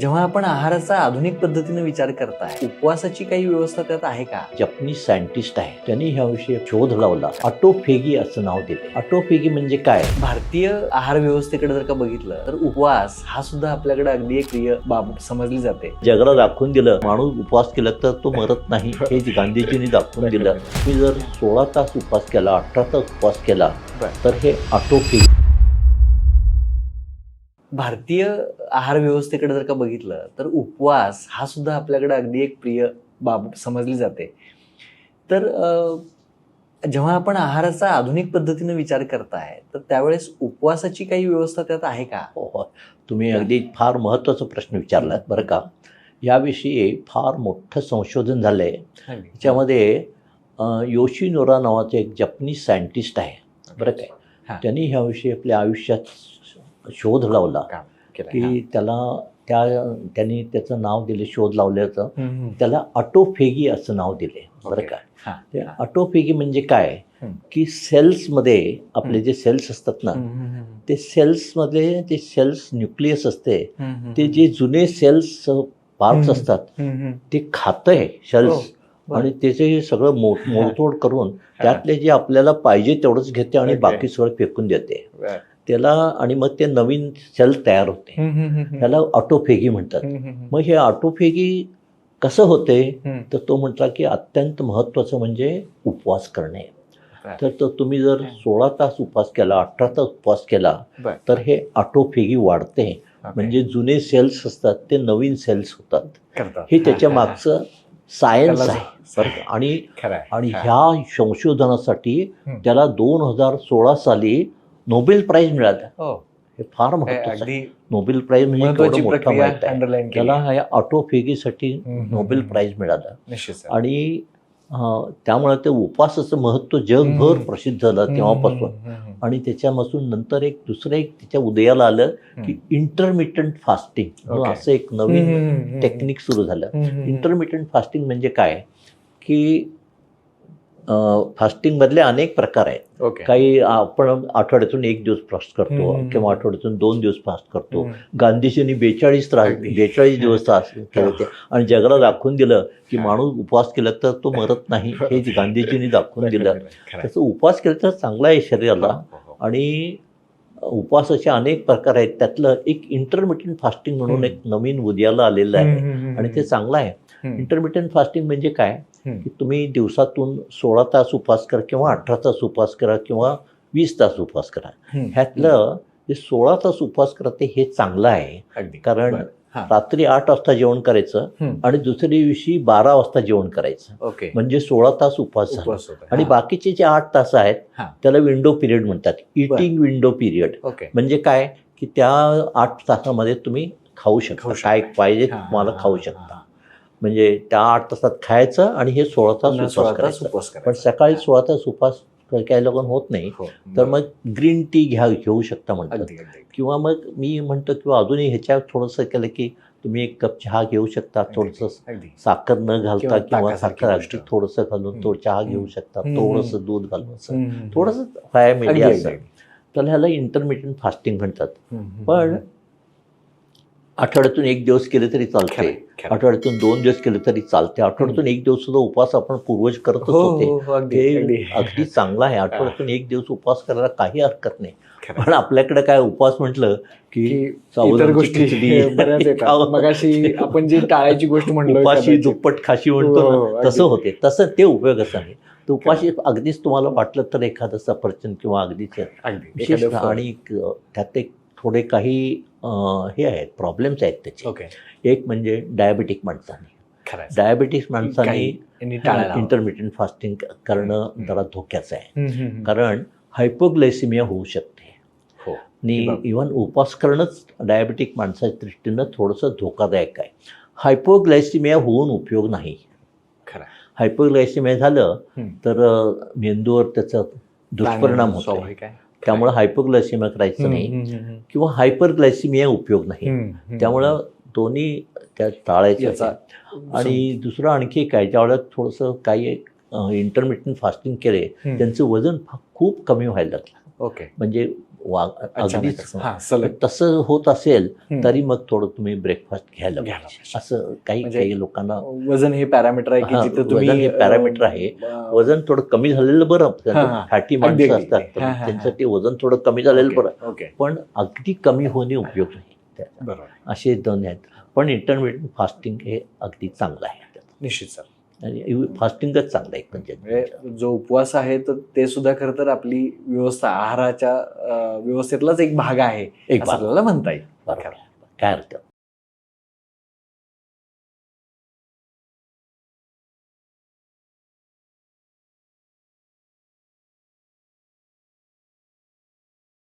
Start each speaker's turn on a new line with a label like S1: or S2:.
S1: जेव्हा आपण आहाराचा आधुनिक पद्धतीने विचार करताय, उपवासाची काही व्यवस्था त्यात आहे का?
S2: जपनीज सायंटिस्ट आहे, त्यांनी ह्याविषयी शोध लावला. ऑटोफेगी असं नाव दिले. ऑटोफेगी म्हणजे काय?
S1: भारतीय आहार व्यवस्थेकडे जर का बघितलं तर उपवास हा सुद्धा आपल्याकडे अगदी एक प्रिय बाब समजली जाते.
S2: जगाला दाखवून दिलं माणूस उपवास केला तर तो मरत नाही, हे गांधीजींनी दाखवून दिलं. तुम्ही जर 16 तास उपवास केला, 18 तास उपवास केला तर हे ऑटोफेगी.
S1: भारतीय आहार व्यवस्थेकडे जर का बघितलं तर उपवास हा सुद्धा आपल्याकडे अगदी एक प्रिय बाब समजली जाते. तर जेव्हा आपण आहाराचा आधुनिक पद्धतीने विचार करताय तर त्यावेळेस उपवासाची काही व्यवस्था त्यात आहे का?
S2: हो, तुम्ही अगदी फार महत्त्वाचा प्रश्न विचारलात बरं का. याविषयी फार मोठं संशोधन झालं आहे. त्याच्यामध्ये योशिनोरा नावाचे एक जपनीज सायंटिस्ट आहे बरं काय. त्यांनी ह्याविषयी आपल्या आयुष्यात शोध लावला की त्यांनी त्याचं नाव दिले, शोध लावल्याचं त्याला ऑटोफेगी असं नाव दिले बरं का. ते ऑटोफेगी म्हणजे काय की सेल्समध्ये आपले जे सेल्स असतात ना, ते सेल्समध्ये ते सेल्स न्यूक्लियस असते, ते जे जुने सेल्स पार्ट्स असतात ते खातंय सेल्स आणि त्याचे सगळं मोडतोड करून त्यातले जे आपल्याला पाहिजे तेवढंच घेते आणि बाकी सगळं फेकून देते त्याला, आणि मग ते नवीन सेल तयार होते. त्याला ऑटोफेगी म्हणतात. मग हे ऑटोफेगी कसं होते तर तो म्हटला की अत्यंत महत्त्वाचं म्हणजे उपवास करणे. तर तुम्ही जर 16 तास उपवास केला, 18 तास उपवास केला तर हे ऑटोफेगी वाढते. म्हणजे जुने सेल्स असतात ते नवीन सेल्स होतात. हे त्याच्या मागचं सायन्स आहे. आणि ह्या संशोधनासाठी त्याला 2016 साली नोबेल प्राइज मिळाला. हे फार महत्त्वाचं आहे. नोबेल प्राइज म्हणजे मोठा माहिती आहे. त्याला ह्या ऑटोफेगीसाठी नोबेल प्राइज मिळाला. आणि त्यामुळे ते उपवासाचं महत्त्व जगभर प्रसिद्ध झालं तेव्हापासून. आणि त्याच्यापासून नंतर दुसरं त्याच्या उदयाला आलं की इंटरमिटंट फास्टिंग असं एक नवीन टेक्निक सुरू झालं. इंटरमिटंट फास्टिंग म्हणजे काय की फास्टिंग मधले अनेक प्रकार आहेत. काही आपण आठवड्यातून 1 दिवस फास्ट करतो किंवा आठवड्यातून 2 दिवस फास्ट करतो. गांधीजींनी 42 दिवस केले होते आणि जगाला दाखवून दिलं की माणूस उपवास केला तर तो मरत नाही, हे गांधीजींनी दाखवून दिलं. तसं उपवास केला तर चांगला आहे शरीराला. आणि उपवासाचे अनेक प्रकार आहेत. त्यातलं एक इंटरमिटंट फास्टिंग म्हणून एक नवीन उदयाला आलेलं आहे आणि ते चांगलं आहे. इंटरमिटंट फास्टिंग म्हणजे काय की तुम्ही दिवसातून 16 तास उपवास करा किंवा 18 तास उपवास करा किंवा 20 तास उपवास करा. ह्यातलं जे 16 तास उपवास करा ते हे चांगलं आहे. कारण रात्री 8 वाजता जेवण करायचं आणि दुसऱ्या दिवशी 12 वाजता जेवण करायचं. म्हणजे 16 तास उपवास झाला. आणि बाकीचे जे 8 तास आहेत त्याला विंडो पिरियड म्हणतात. इटिंग विंडो पिरियड म्हणजे काय की त्या 8 तासामध्ये तुम्ही खाऊ शकता, काय पाहिजे तुम्हाला खाऊ शकता. म्हणजे त्या 8 तासात खायचं आणि हे 16 तास उपवास करायचं. पण सकाळी 16 तास उपवास काही लोकांना होत नाही तर मग ग्रीन टी घेऊ शकता म्हणतात. किंवा मग मी म्हणतो किंवा अजूनही ह्याच्यात थोडंसं केलं की तुम्ही 1 कप चहा घेऊ शकता, थोडंसं साखर न घालता किंवा साखर अगदी थोडंसं घालून तो चहा घेऊ शकता, थोडंसं दूध घालून थोडंसं फ्राय असं. तर ह्याला इंटरमिटंट फास्टिंग म्हणतात. पण आठवड्यातून 1 दिवस केले तरी चालते, आठवड्यातून 2 दिवस केले तरी चालते, आठवड्यातून 1 दिवस सुद्धा उपवास आपण पूर्वज करतच होते. ते अगदी चांगलं आहे. आठवड्यातून 1 दिवस उपवास करायला काही हरकत नाही. पण आपल्याकडे काय उपवास म्हटलं की
S3: इतर गोष्टी मगाशी आपण जी टाळायची गोष्ट म्हणलो,
S2: उपाशी दुप्पट खाशी म्हणतो तसं होते. तसं ते उपयोगाचं आहे. तर उपाशी अगदीच तुम्हाला वाटलं तर एखादं सफरचंद किंवा अगदीच विशेष. आणि त्यात एक थोडे काही हे आहेत, प्रॉब्लेम्स आहेत त्याचे. एक म्हणजे डायबेटिक माणसाने इंटरमिटंट फास्टिंग करणं जरा धोक्याचं आहे. कारण हायपोग्लायसिमिया होऊ शकते. आणि इव्हन उपवास करणंच डायबेटिक माणसाच्या दृष्टीनं थोडंसं धोकादायक आहे. हायपोग्लायसिमिया होऊन उपयोग नाही. हायपोग्लायसिमिया झालं तर मेंदूवर त्याचा दुष्परिणाम होतो. त्यामुळं हायपोग्लायसिमिया करायचं नाही किंवा हायपरग्लायसिमिया उपयोग नाही. त्यामुळं दोन्ही त्या टाळायचं. आणि दुसरं आणखी काय, ज्यावेळेला थोडंसं काही इंटरमिटंट फास्टिंग केले त्यांचं वजन खूप कमी व्हायला लागलं. म्हणजे अगदीच
S3: हा सलग
S2: तसं होत असेल
S3: हम्म.
S2: तरी मग थोडं तुम्ही ब्रेकफास्ट घ्यायला
S3: घ्यायला
S2: पाहिजे.
S3: पाहिजे.
S2: असं काही
S3: म्हणजे
S2: काही लोकांना
S3: वजन हे पॅरामीटर आहे की
S2: हा,
S3: जिथे तुम्ही
S2: वजन हे पॅरामीटर आहे. वजन थोडं कमी झालेलं बरं.
S3: हा.
S2: फॅटी
S3: अगदी,
S2: माणसं
S3: अगदी.
S2: असतात तर
S3: हा, हा, हा.
S2: त्यांच्यासाठी वजन थोडं कमी झालेलं बरं,
S3: ओके
S2: पण अगदी कमी होणे उपयोग नाही त्याचा.
S3: बरोबर
S2: असे दोन आहेत. पण इंटरमिडिएट फास्टिंग हे अगदी चांगलं आहे.
S3: निश्चित सर.
S2: आणि फास्टिंगच चांगलं आहे म्हणजे.
S3: म्हणजे जो उपवास आहे तर ते सुद्धा खरं तर आपली व्यवस्था आहाराच्या व्यवस्थेतलाच एक भाग आहे
S2: एक
S3: असं
S2: भाग.
S3: आपल्याला म्हणता येईल.
S2: बरोबर. काय अर्थ